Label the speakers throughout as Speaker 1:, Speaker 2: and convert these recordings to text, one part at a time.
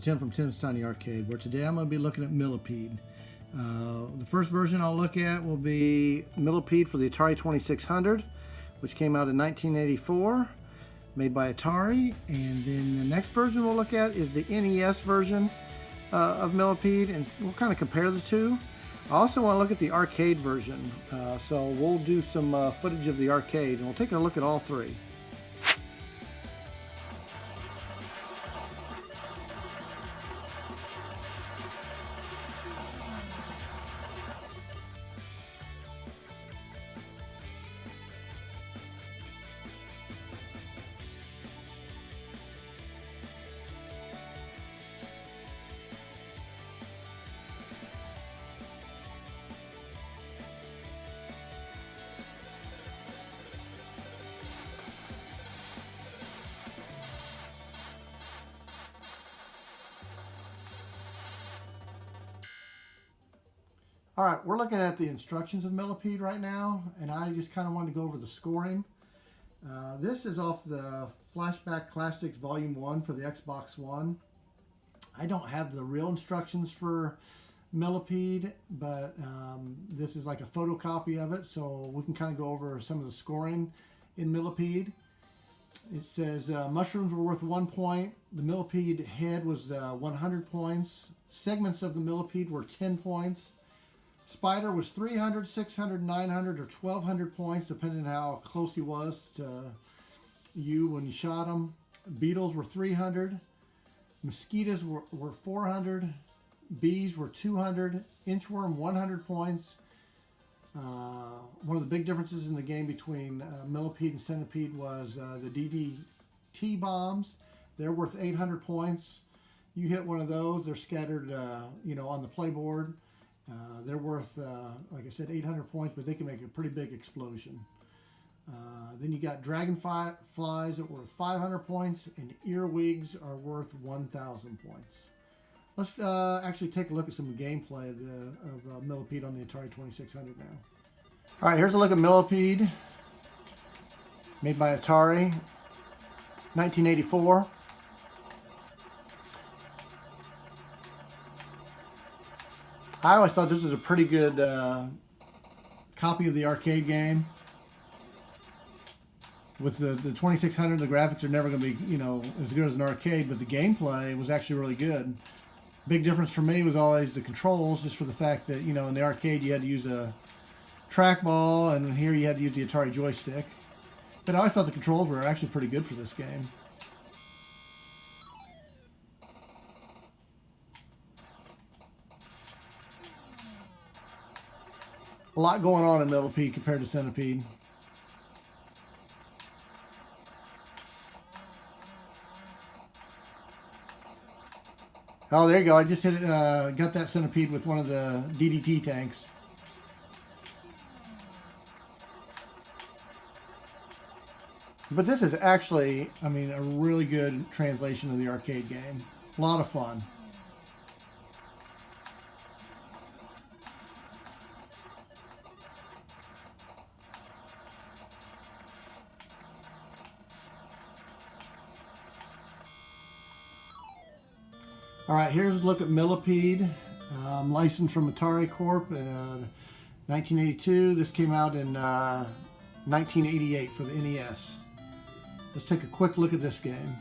Speaker 1: Tim from Tim's Tiny Arcade, where today I'm going to be looking at Millipede. The first version I'll look at will be Millipede for the Atari 2600, which came out in 1984, made by Atari. And then the next version we'll look at is the NES version of Millipede, and we'll kind of compare the two. I also want to look at the arcade version, so we'll do some footage of the arcade, and we'll take a look at all three. All right, we're looking at the instructions of Millipede right now, and I just kind of wanted to go over the scoring. This is off the Flashback Classics Volume 1 for the Xbox One. I don't have the real instructions for Millipede, but this is like a photocopy of it, so we can kind of go over some of the scoring in Millipede. It says mushrooms were worth 1 point. The Millipede head was 100 points. Segments of the Millipede were 10 points. Spider was 300, 600, 900, or 1,200 points, depending on how close he was to you when you shot him. Beetles were 300. Mosquitoes were 400. Bees were 200. Inchworm, 100 points. One of the big differences in the game between Millipede and Centipede was the DDT bombs. They're worth 800 points. You hit one of those, they're scattered, on the playboard. They're worth, like I said, 800 points, but they can make a pretty big explosion. Then you got dragonflies that were worth 500 points, and earwigs are worth 1,000 points. Let's actually take a look at some gameplay of Millipede on the Atari 2600 now. All right, here's a look at Millipede, made by Atari, 1984. I always thought this was a pretty good copy of the arcade game. With the 2600, the graphics are never going to be, as good as an arcade, but the gameplay was actually really good. Big difference for me was always the controls, just for the fact that, in the arcade you had to use a trackball, and here you had to use the Atari joystick. But I always thought the controls were actually pretty good for this game. A lot going on in Millipede compared to Centipede. Oh, there you go. I just hit it, got that Centipede with one of the DDT tanks. But this is actually, a really good translation of the arcade game. A lot of fun. All right, here's a look at Millipede, licensed from Atari Corp. 1982. This came out in 1988 for the NES. Let's take a quick look at this game.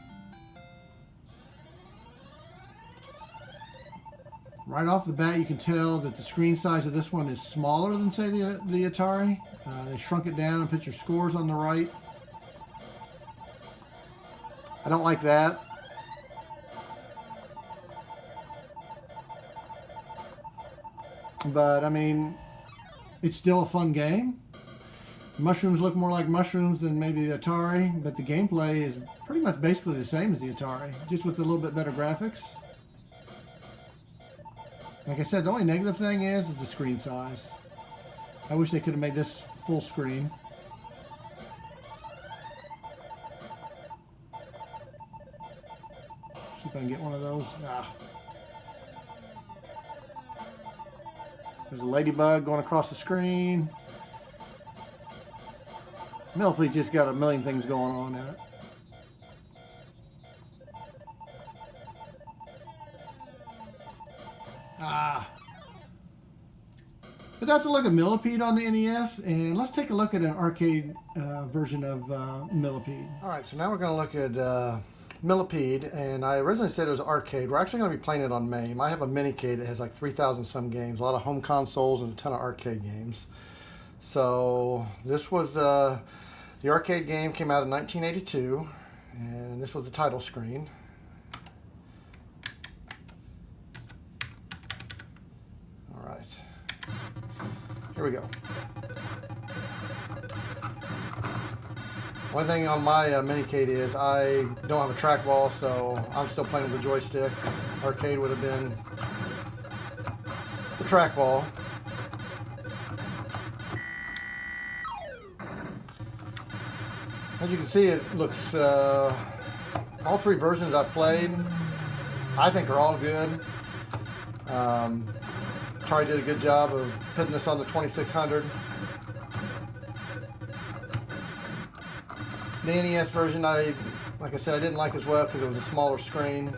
Speaker 1: Right off the bat, you can tell that the screen size of this one is smaller than, say, the Atari. They shrunk it down and put your scores on the right. I don't like that. But, it's still a fun game. Mushrooms look more like mushrooms than maybe the Atari, but the gameplay is pretty much basically the same as the Atari, just with a little bit better graphics. Like I said, the only negative thing is the screen size. I wish they could have made this full screen. See if I can get one of those. There's a ladybug going across the screen. Millipede just got a million things going on in it. But that's a look at Millipede on the NES, and let's take a look at an arcade version of Millipede. Alright, so now we're going to look at Millipede, and I originally said it was arcade. We're actually going to be playing it on MAME. I have a Minicade that has like 3,000 some games, a lot of home consoles and a ton of arcade games. So this was the arcade game, came out in 1982, and this was the title screen. Alright, here we go. One thing on my Minicade is I don't have a trackball, so I'm still playing with the joystick. Arcade would have been the trackball. As you can see, it looks, all three versions I've played, I think are all good. Atari did a good job of putting this on the 2600. The NES version, like I said, I didn't like as well because it was a smaller screen.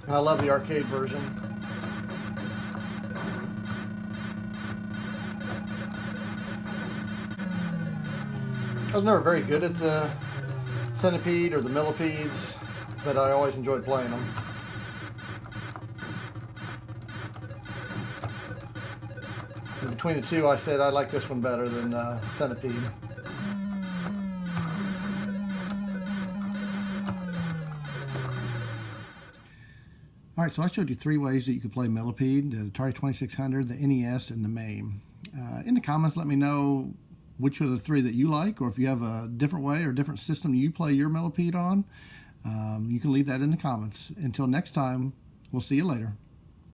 Speaker 1: And I love the arcade version. I was never very good at the Centipede or the Millipedes, but I always enjoyed playing them. And between the two, I said I like this one better than Centipede. Alright, so I showed you three ways that you could play Millipede: the Atari 2600, the NES, and the MAME. In the comments, let me know which of the three that you like, or if you have a different way or different system you play your Millipede on. You can leave that in the comments. Until next time, we'll see you later.